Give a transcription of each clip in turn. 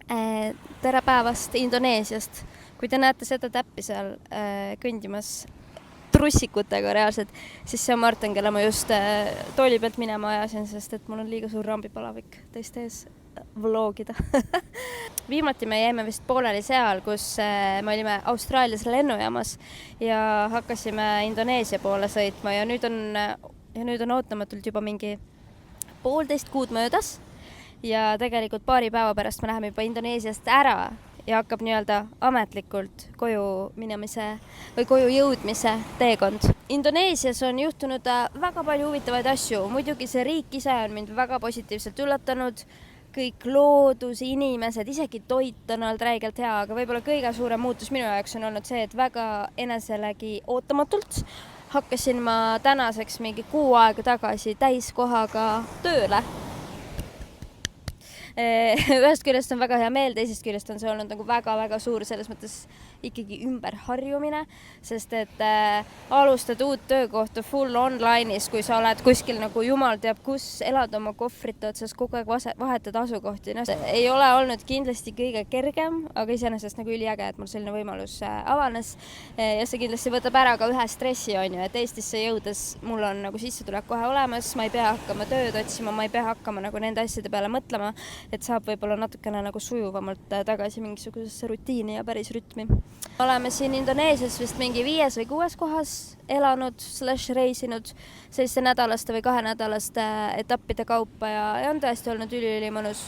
Tere päevast Indoneesiast. Kui te näete seda täppi seal kõndimas trussikutega reaalselt, siis see on Martin, kelle ma just tooli pealt minema ajasin, sest et mul on liiga suur rambipalavik teiste ees vlogida. Viimati me jäime vist pooleli seal, kus me olime Austraalias lennujaamas ja hakkasime Indoneesia poole sõitma ja nüüd on ootamatult juba mingi 1,5 kuud möödas. Ja tegelikult paari päeva pärast me läheme juba Indoneesiast ära ja hakkab nii-öelda ametlikult koju minemise või koju jõudmise teekond. Indoneesias on juhtunud väga palju huvitavaid asju. Muidugi see riik ise on mind väga positiivselt üllatanud. Kõik loodus, inimesed, isegi toit on olnud räigelt hea, aga võib-olla kõige suurem muutus minu jaoks on olnud see, et väga eneselegi ootamatult hakkasin ma tänaseks mingi 6 aega tagasi täiskohaga tööle. Ühest küljest on väga hea meel, teisest küljest on see olnud nagu väga-väga suur selles mõttes ikkagi ümberharjumine, sest et alustad uut töökohta full online'is, kui sa oled kuskil nagu jumal teab kus, elad oma kohvrite otsas, kogu aeg vahetad asukohti. No, ei ole olnud kindlasti kõige kergem, aga iseenesest nagu üliäge, et mul selline võimalus avanes ja see kindlasti võtab ära ka ühe stressi, on ju, et Eestisse jõudes mul on nagu sissetulek kohe olemas, ma ei pea hakkama tööd otsima, ma ei pea hakkama nagu nende asjade peale mõtlema, et saab võib-olla natukene nagu sujuvamalt tagasi mingisugusesse rutiini ja päris rütmi. Oleme siin Indoneesias vist mingi 5. või 6. kohas elanud / reisinud selliste nädalaste või 2-nädalaste etappide kaupa ja on tõesti olnud üli mõnus.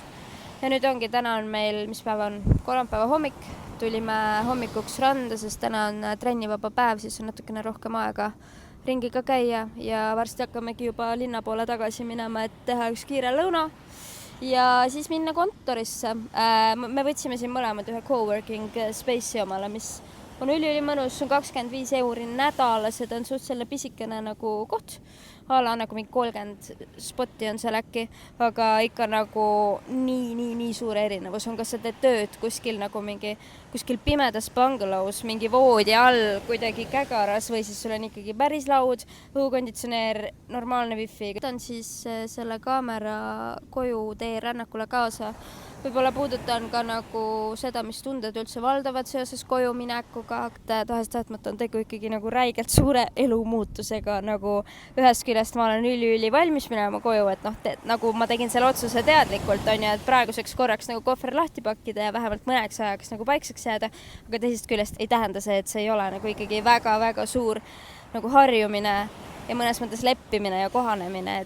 Ja nüüd ongi, täna on meil, mis päev on, kolmapäeva hommik, tulime hommikuks randa, sest täna on trennivaba päev, siis on natukene rohkem aega ringi ka käia ja varsti hakkamegi juba linna poole tagasi minema, et teha üks kiire lõuna. Ja siis minna kontorisse. Me võtsime siin mõlemad ühe coworking space'i omale, mis on üli mõnus, on 25 € nädalas, et on suht selle pisikene nagu koht. Ala nagu mingi 30 spotti on seal äkki, aga ikka nagu nii suur erinevus on, kas sa teed tööd kuskil nagu mingi kuskil pimedas bungalows, mingi voodi all, kuidagi kägaras või siis sul on ikkagi päris laud, õhukonditsioneer, normaalne wifi. On siis selle kaamera koju tee rännakule kaasa. Võib-olla puudutan ka nagu seda, mis tunded üldse valdavad seoses koju minekuga. Tahes-tahtmata on tegu ikkagi nagu räigelt suure elumuutusega, nagu ühest küljest ma olen üli valmis minema koju, et nagu ma tegin selle otsuse teadlikult, on ju, et praeguseks korraks nagu kohver lahti pakkida ja vähemalt mõneks ajaks nagu paikseks jääda, aga teisest küljest ei tähenda see, et see ei ole nagu ikkagi väga suur nagu harjumine ja mõnes mõttes leppimine ja kohanemine,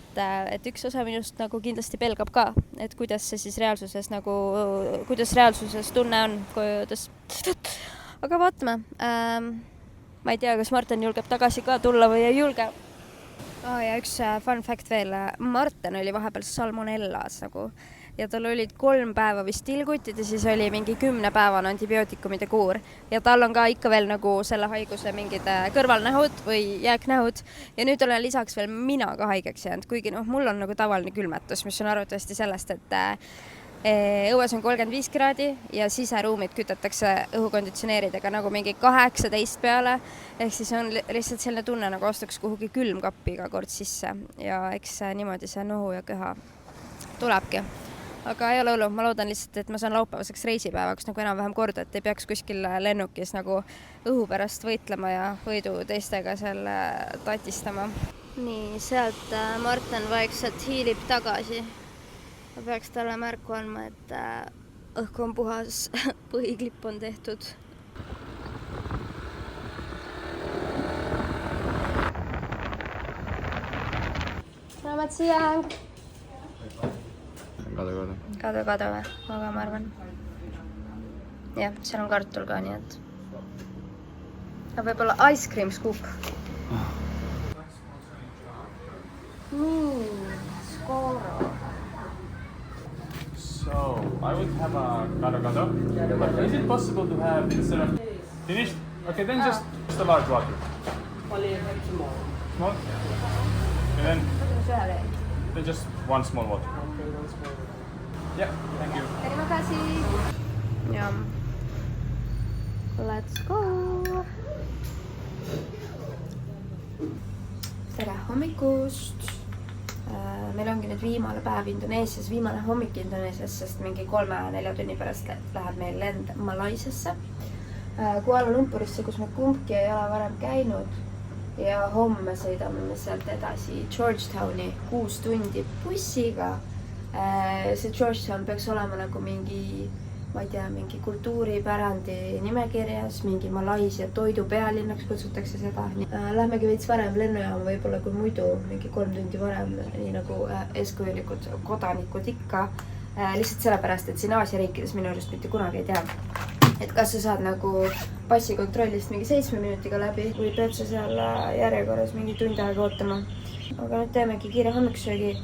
et üks osa minust nagu kindlasti pelgab ka, et kuidas see siis reaalsuses nagu, kuidas reaalsuses tunne on kojudes. Aga vaatame, ma ei tea, kas Martin julgeb tagasi ka tulla või ei julge. Ja üks fun fact veel, Martin oli vahepeal salmonellas nagu ja tal olid 3 päeva vist tilgutid ja siis oli mingi 10-päevane antibiootikumide kuur ja tal on ka ikka veel nagu selle haiguse mingid kõrvalnähud või jääknähud ja nüüd olen lisaks veel mina ka haigeks jäänud, kuigi mul on nagu tavaline külmetus, mis on arvatavasti sellest, et õues on 35 kraadi ja siseruumid kütetakse õhukonditsioneeridega nagu mingi 18 peale, ehk siis on lihtsalt selline tunne nagu astuks kuhugi külmkappi iga kord sisse ja eks niimoodi see nohu ja köha tulebki. Aga ei ole hullu, ma loodan lihtsalt, et ma saan laupäevaseks reisipäevaks nagu enam-vähem korda, et ei peaks kuskil lennukis nagu õhu pärast võitlema ja võidu teistega seal tatistama. Nii, sealt Martin vaikselt hiilib tagasi. Ma peaks talle märku andma, et õhku on puhas, põhiklipp on tehtud. Selamat siang! Kadu või? Aga ma arvan. Jah, seal on kartul ka, nii et. Aga võib-olla ice cream scoop. Skoro. So, I would have a gado. But is it possible to have instead of finished? Okay, then just a large water. Only small. Small? And then just one small water. Okay, one small water. Yeah, thank you. Terima kasih. Yum. Let's go. Tere hommikust. meil ongi nüüd viimane päev Indoneesias, viimane hommik Indoneesias, sest mingi 3-4 tunni pärast läheb meil lend Malaisiasse, Kuala Lumpurisse, kus me kumbki ei ole varem käinud. Ja homme sõidame me sealt edasi Georgetowni 6 tundi bussiga. See Georgetown peaks olema nagu mingi, ma ei tea, mingi kultuuripärandi nimekirjas, mingi Malaisia toidu pealinnaks kutsutakse seda. Lähmegi veits varem lennujaama võib-olla kui muidu, mingi 3 tundi varem, nii nagu eeskujulikud kodanikud ikka. Lihtsalt sellepärast, et siin Aasia riikides minu arust mitte kunagi ei tea, et kas sa saad nagu passikontrollist mingi 7 minutiga läbi või pead sa seal järjekorras mingi tund aega ootama. Aga nüüd teemegi kiire hommikusöögi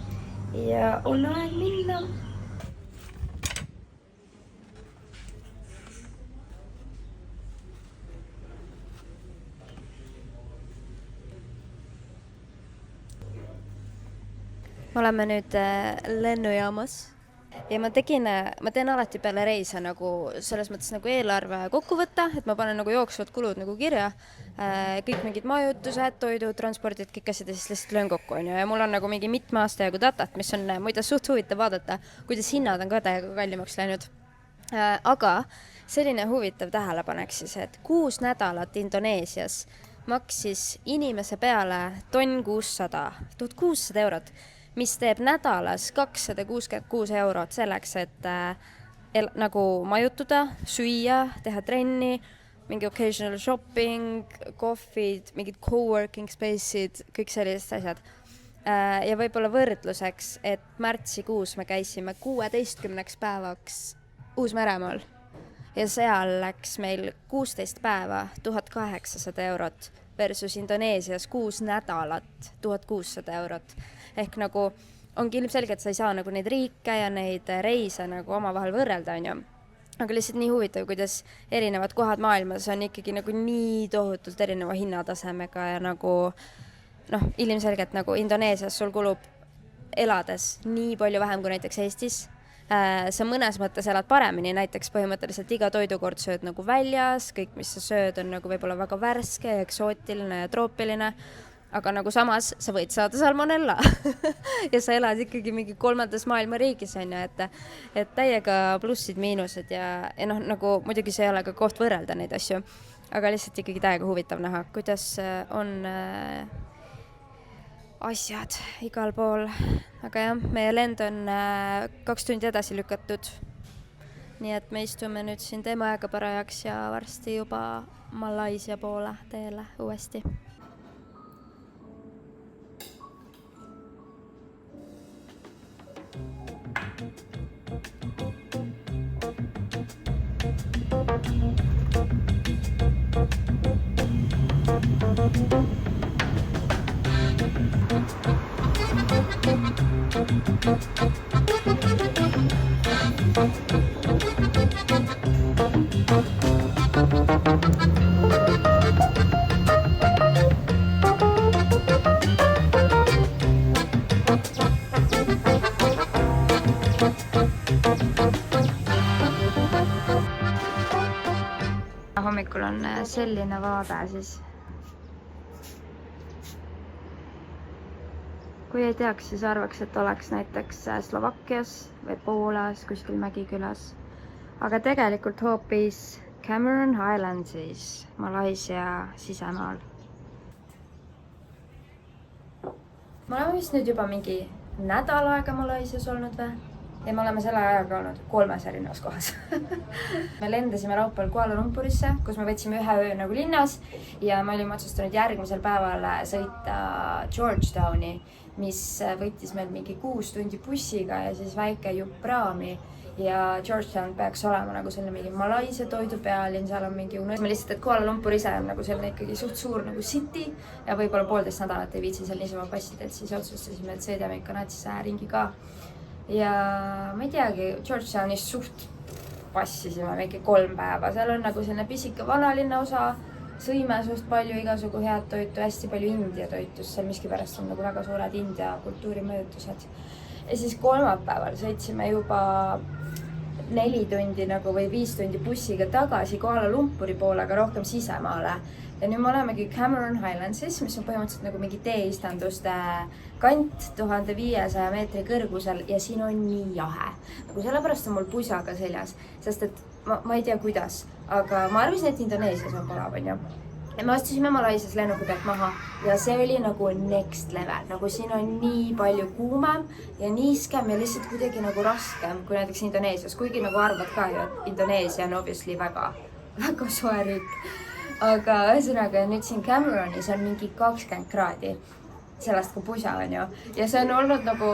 ja on aeg minna. Me oleme nüüd lennujaamas. Ja ma teen alati peale reise nagu selles mõttes nagu eelarve kokku võtta, et ma panen nagu jooksvad kulud nagu kirja, kõik mingid majutused, toidud, transpordid, kõik asjad ja siis lihtsalt löön kokku, on ju. Ja mul on nagu mingi mitme aasta jagu datat, mis on muide suht huvitav vaadata, kuidas hinnad on ka täiega kallimaks läinud. Aga selline huvitav tähelepanek siis, et 6 nädalat Indoneesias maksis inimese peale 1600 eurot, mis teeb nädalas 266 eurot selleks, et nagu majutuda, süüa, teha trenni, mingi occasional shopping, kohvid, mingid coworking space'id, kõik sellised asjad. Ja võib-olla võrdluseks, et märtsikuus me käisime 16 päevaks Uus-Meremaal ja seal läks meil 16 päeva 1800 eurot versus Indoneesias 6 nädalat 1600 eurot. Ehk nagu ongi ilmselge, et sa ei saa nagu neid riike ja neid reise nagu omavahel võrrelda, on ju. Aga lihtsalt nii huvitav, kuidas erinevad kohad maailmas on ikkagi nagu nii tohutult erineva hinnatasemega ja nagu ilmselgelt nagu Indoneesias sul kulub elades nii palju vähem kui näiteks Eestis. Sa mõnes mõttes elad paremini, näiteks põhimõtteliselt iga toidukord sööd nagu väljas, kõik mis sa sööd on nagu võib-olla väga värske ja eksootiline ja troopiline, aga nagu samas sa võid saada salmonella ja sa elad ikkagi mingi 3. maailma riigis, on ju, et täiega plussid, miinused ja nagu muidugi see ei ole ka koht võrrelda neid asju, aga lihtsalt ikkagi täiega huvitav näha, kuidas on asjad igal pool. Aga jah, meie lend on 2 tundi edasi lükatud. Nii et me istume nüüd siin teeme aega parajaks ja varsti juba Malaisia poole teele uuesti. Hommikul on selline vaade siis. Kui ei teaks, siis arvaks, et oleks näiteks Slovakkias või Poolas, kuskil Mägikülas. Aga tegelikult hoopis Cameron Highlandsis, Malaisia sisemaal. Me oleme vist nüüd juba mingi nädal aega Malaisias olnud või? Ja me oleme selle ajaga olnud 3 erinevas kohas. Me lendasime laupäeval Kuala Lumpurisse, kus me võtsime 1 öö nagu linnas ja me olime otsustanud järgmisel päeval sõita Georgetowni, mis võttis meil mingi 6 tundi bussiga ja siis väike jupp praami. Ja Georgetown peaks olema nagu selline mingi Malaisia toidu pealinn, seal on mingi me lihtsalt, et Kuala Lumpur ise on nagu selline ikkagi suht suur nagu city ja võib-olla 1,5 nädalat ei viitsi seal niisama passidelt, siis otsustasime, et sõidame ikka natsise ringi ka. Ja ma ei teagi, Georgetownis suht passisime mingi 3 päeva, seal on nagu selline pisike vanalinna osa, sõime suht palju igasugu head toitu, hästi palju India toitus, seal miskipärast on nagu väga suured India kultuurimõjutused. Ja siis kolmapäeval sõitsime juba 4 tundi nagu või 5 tundi bussiga tagasi Kuala Lumpuri poole, aga rohkem sisemaale. Ja nüüd me olemegi Cameron Highlandsis, mis on põhimõtteliselt nagu mingi teeistanduste kant 1500 meetri kõrgusel ja siin on nii jahe. Nagu sellepärast on mul pusa ka seljas, sest et ma ei tea kuidas, aga ma arvasin, et Indoneesias on palav, on ju. Ja me astusime Malaisias lennuki pealt maha ja see oli nagu next level, nagu siin on nii palju kuumem ja niiskem ja lihtsalt kuidagi nagu raskem kui näiteks Indoneesias, kuigi nagu arvad ka ju, et Indoneesia on obviously väga soe riik. Aga ühesõnaga nüüd siin Cameronis on mingi 20 kraadi, sellest kui pusa on ju, ja see on olnud nagu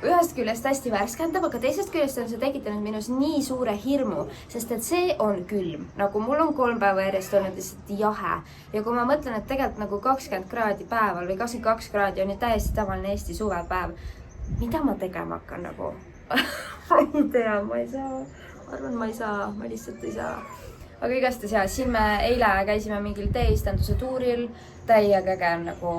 ühest küljest hästi värskendav, aga teisest küljest on see tekitanud minus nii suure hirmu, sest et see on külm. Nagu mul on 3 päeva järjest olnud lihtsalt jahe. Ja kui ma mõtlen, et tegelikult nagu 20 kraadi päeval või 22 kraadi on ju täiesti tavaline Eesti suvepäev, mida ma tegema hakkan nagu? Ma ei tea, ma ei saa. Ma arvan, ma ei saa, ma lihtsalt ei saa. Aga igastahes ja, siin me eile käisime mingil teeistanduse tuuril, täiega äge on nagu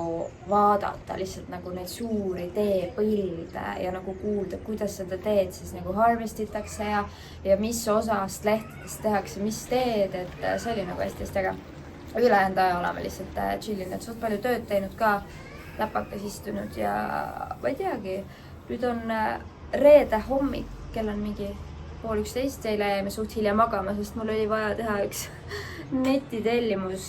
vaadata lihtsalt nagu neid suuri teepõlde ja nagu kuulda, kuidas seda teed siis nagu harvestitakse ja mis osast lehtedest tehakse, mis teed, et see oli nagu hästi äge. Ülejäänud aja oleme lihtsalt chillinud, suht palju tööd teinud ka, läpakas istunud ja ma ei teagi, nüüd on reede hommik, kell on mingi 10:30, eile jäime suht hilja magama, sest mul oli vaja teha üks netitellimus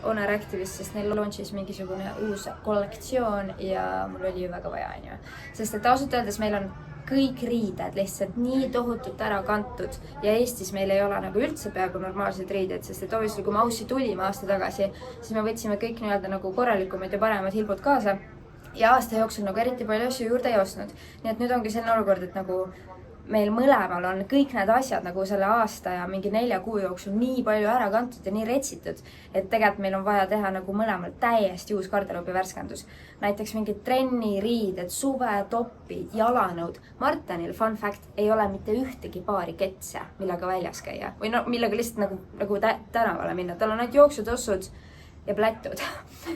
Honor Activist, sest neil launchis mingisugune uus kollektsioon ja mul oli ju väga vaja, on ju. Sest et ausalt öeldes meil on kõik riided lihtsalt nii tohutult ära kantud ja Eestis meil ei ole nagu üldse peaaegu normaalsed riided, sest et obviously kui me Aussi tulime aasta tagasi, siis me võtsime kõik nii-öelda nagu korralikumad ja paremad hilbud kaasa ja aasta jooksul nagu eriti palju asju juurde ei ostnud. Nii et nüüd ongi selline olukord, et nagu meil mõlemal on kõik need asjad nagu selle aasta ja mingi 4 kuu jooksul nii palju ära kantud ja nii retsitud, et tegelikult meil on vaja teha nagu mõlemal täiesti uus garderoobi värskendus. Näiteks mingid trenniriided, suvetopid, jalanõud. Martenil, fun fact, ei ole mitte ühtegi paari ketse, millega väljas käia. Või no, millega lihtsalt nagu tänavale minna. Tal on ainult jooksutossud ja plättud.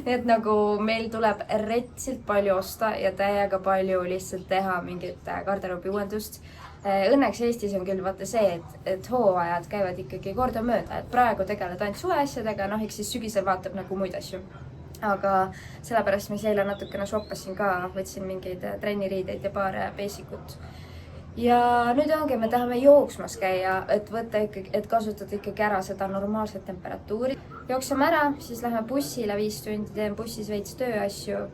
Et nagu meil tuleb retsilt palju osta ja täiega palju lihtsalt teha mingit garderoobi uuendust. Õnneks Eestis on küll vaata see, et hooajad käivad ikkagi korda mööda, et praegu tegeled ainult suveasjadega, noh, eks siis sügisel vaatab nagu muid asju. Aga sellepärast mis eile natukene shoppasin ka, võtsin mingeid trenniriideid ja paar basicut. Ja nüüd ongi, me tahame jooksmas käia, et võtta ikkagi, et kasutada ikkagi ära seda normaalset temperatuuri. Jooksame ära, siis lähme bussile 5 tundi, teen bussis veits tööasju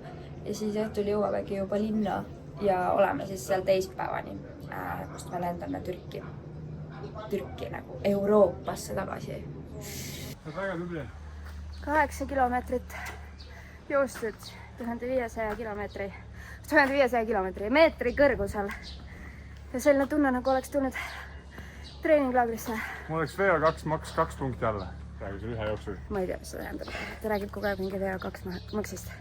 ja siis õhtul jõuamegi juba linna ja oleme siis seal teispäevani, kust me lendame Türki nagu Euroopasse tagasi. Väga tubli. 8 kilomeetrit joostud 1500 meetri kõrgusel. Ja selline tunne, nagu oleks tulnud treeninglaagrisse. Mul oleks VO2 maks 2 punkti alla praegu see ühe jooksul. Ma ei tea, mis seda tähendab. Ta räägib kogu aeg mingi VO2 maksist.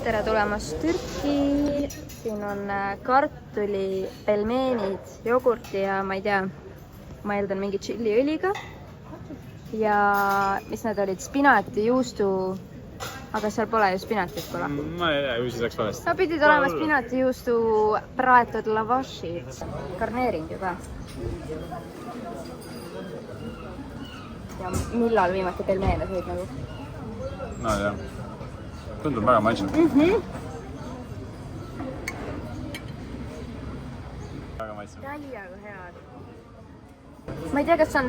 Tere tulemast Türki, siin on kartuli, pelmeenid, jogurti ja ma ei tea, ma eeldan mingi tšilliõliga ja mis need olid, spinati, juustu, aga seal pole ju spinatit pole. Ma ei tea, ju siis läks valesti. No pidid olema spinati, juustu, praetud lavašid, garneering juba. Ja millal viimati pelmeene sõid nagu? No ei tea. Tundub väga maitsev. Väga maitsev. Täiega head. Ma ei tea, kas on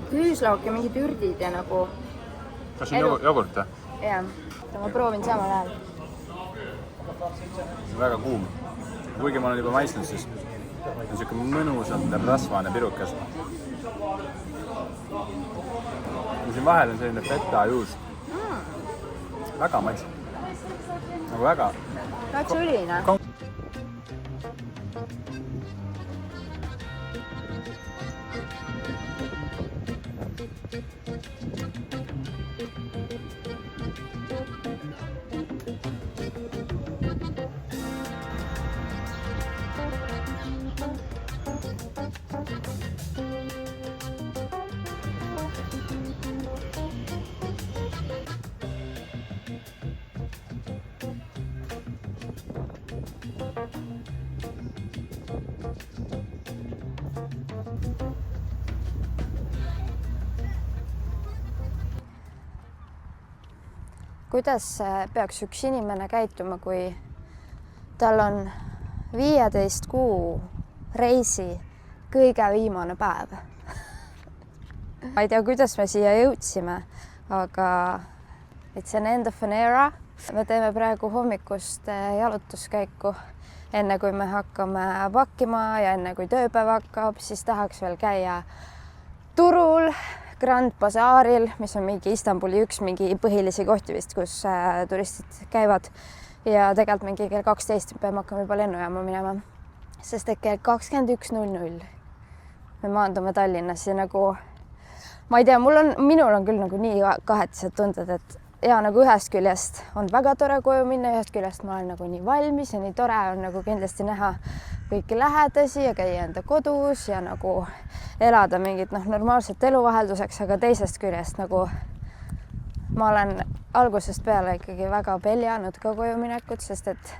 küüslauk ja mingid ürdid ja nagu... Kas on jogurt? Jaa, ma proovin samal ajal. Väga kuum. Kuigi ma olen juba maitsnud, siis on siuke mõnusalt rasvane pirukas. ja siin vahel on selline feta juust. Väga maitsev. Nagu väga. Täitsa üline. Kuidas peaks üks inimene käituma, kui tal on 15 kuu reisi kõige viimane päev? Ma ei tea, kuidas me siia jõudsime, aga it's an end of an era. Me teeme praegu hommikust jalutuskäiku. Enne kui me hakkame pakkima ja enne kui tööpäev hakkab, siis tahaks veel käia turul, Grand Bazaaril, mis on mingi Istanbuli üks mingi põhilisi kohti vist, kus turistid käivad. Ja tegelikult mingi kell 12 peame hakkama juba lennujaama minema, sest et kell 21.00 me maandume Tallinnas ja nagu, ma ei tea, minul on küll nagu nii kahetised tunded, et ja nagu ühest küljest on väga tore koju minna, ühest küljest ma olen nagu nii valmis ja nii tore on nagu kindlasti näha kõiki lähedasi ja käia enda kodus ja nagu elada mingit normaalset eluvahelduseks, aga teisest küljest nagu ma olen algusest peale ikkagi väga peljanud ka koju minekut, sest et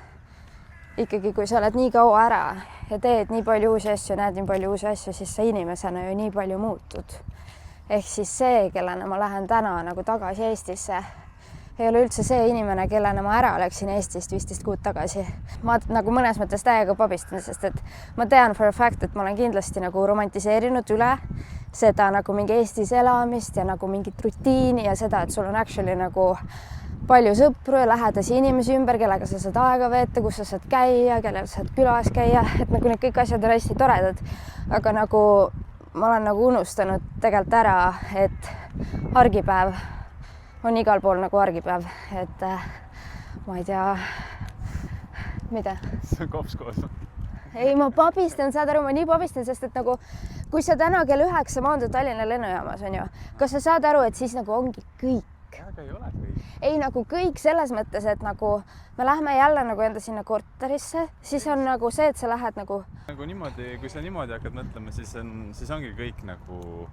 ikkagi kui sa oled nii kaua ära ja teed nii palju uusi asju, näed nii palju uusi asju, siis sa inimesena ju nii palju muutud. Ehk siis see, kellena ma lähen täna nagu tagasi Eestisse, ei ole üldse see inimene, kellena ma ära läksin Eestist 15 kuud tagasi. Ma nagu mõnes mõttes täiega pabistan, sest et ma tean for a fact, et ma olen kindlasti nagu romantiseerinud üle seda nagu mingi Eestis elamist ja nagu mingit rutiini ja seda, et sul on actually nagu palju sõpru ja lähedasi inimesi ümber, kellega sa saad aega veeta, kus sa saad käia, kellel sa saad külas käia, et nagu need kõik asjad on hästi toredad. Aga nagu ma olen nagu unustanud tegelikult ära, et argipäev on igal pool nagu argipäev, et ma ei tea, mida? See on kops koos. Ei, ma pabistan, saad aru, ma nii pabistan, sest et nagu, kui sa täna kell 9 maandud Tallinna lennujaamas, on ju, kas sa saad aru, et siis nagu ongi kõik? Aga ei ole kõik. Ei, nagu kõik selles mõttes, et nagu me lähme jälle nagu enda sinna korterisse, siis on nagu see, et sa lähed nagu niimoodi, kui sa niimoodi hakkad mõtlema, siis ongi kõik nagu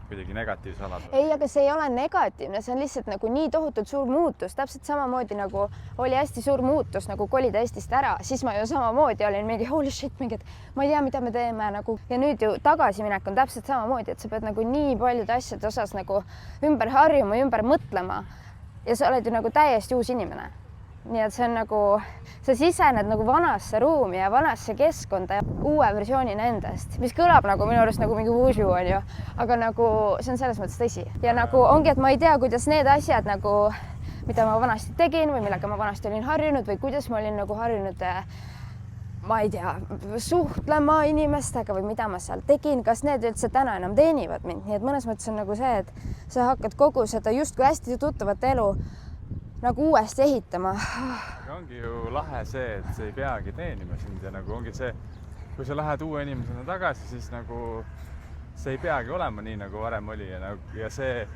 kuidagi negatiivse alad. Ei, aga see ei ole negatiivne, see on lihtsalt nagu nii tohutult suur muutus, täpselt samamoodi nagu oli hästi suur muutus nagu kolida Eestist ära, siis ma ju samamoodi olin mingi holy shit, mingi, et ma ei tea, mida me teeme nagu ja nüüd ju tagasiminek on täpselt samamoodi, et sa pead nagu nii paljude asjade osas nagu ümber harjuma, ümber mõtlema ja sa oled ju nagu täiesti uus inimene. Nii et see on nagu, sa sisened nagu vanasse ruumi ja vanasse keskkonda ja uue versioonina endast, mis kõlab nagu minu arust nagu mingi wuju on ju, aga nagu see on selles mõttes tõsi. Ja nagu ongi, et ma ei tea, kuidas need asjad nagu, mida ma vanasti tegin või millega ma vanasti olin harjunud või kuidas ma olin nagu harjunud, ma ei tea, suhtlema inimestega või mida ma seal tegin, kas need üldse täna enam teenivad mind. Nii et mõnes mõttes on nagu see, et sa hakkad kogu seda justkui hästi tuttavat elu nagu uuesti ehitama. Ongi ju lahe see, et see ei peagi teenima sind ja nagu ongi see, kui sa lähed uue inimesena tagasi, siis nagu see ei peagi olema nii, nagu varem oli ja see,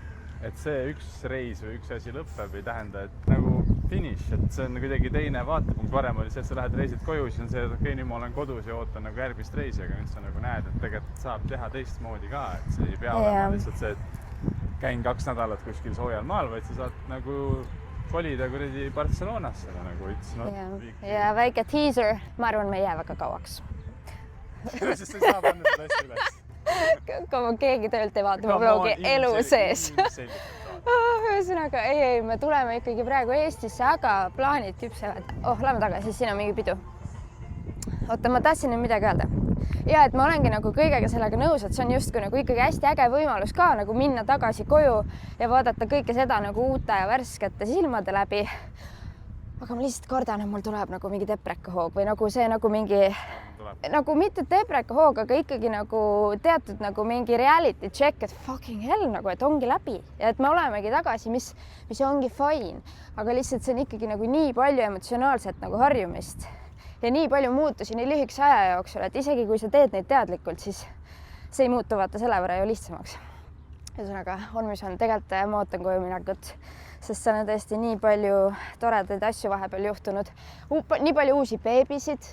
et see üks reis või üks asi lõpeb, ei tähenda, et nagu finish, et see on kuidagi teine vaatepunkt. Varem oli see, et sa lähed reisid koju, siis on see, et okei, nüüd ma olen kodus ja ootan nagu järgmist reisi, aga nüüd sa nagu näed, et tegelikult saab teha teistmoodi ka, et see ei pea olema lihtsalt see, et käin 2 nädalat kuskil soojal maal, vaid sa saad nagu kolida kuradi Barcelonasse nagu it's not big. Ja väike teaser, ma arvan, me ei jää väga kauaks. Siis sa ei saa panna seda asja üles. Kui keegi töölt ei vaata, ma vlogi elu sees. Ühesõnaga, ei, me tuleme ikkagi praegu Eestisse, aga plaanid küpsevad. Lähme tagasi, siin on mingi pidu. Oota, ma tahtsin nüüd midagi öelda. Ja, et ma olengi nagu kõigega sellega nõus, et see on justkui nagu ikkagi hästi äge võimalus ka nagu minna tagasi koju ja vaadata kõike seda nagu uute ja värskete silmade läbi. Aga ma lihtsalt kardan, et mul tuleb nagu mingi deprekahoog või nagu see nagu mingi tuleb. nagu mitte tebreka hooga, aga ikkagi nagu teatud nagu mingi reality check, et fucking hell nagu, et ongi läbi ja et me olemegi tagasi, mis ongi fine, aga lihtsalt see on ikkagi nagu nii palju emotsionaalset nagu harjumist ja nii palju muutusi nii lühikese aja jooksul, et isegi kui sa teed neid teadlikult, siis see ei muutu vaata selle võrra ju lihtsamaks. Ühesõnaga on, mis on, tegelikult ma ootan koju minekut, sest seal on tõesti nii palju toredaid asju vahepeal juhtunud. Nii palju uusi beebisid,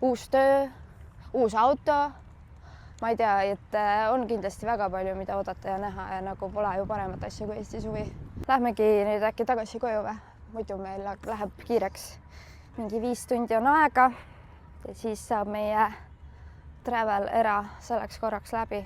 uus töö, uus auto. Ma ei tea, et on kindlasti väga palju, mida oodata ja näha ja nagu pole ju paremat asja kui Eesti suvi. Lähmegi nüüd äkki tagasi koju või? Muidu meil läheb kiireks. Mingi 5 tundi on aega ja siis saab meie travel era selleks korraks läbi.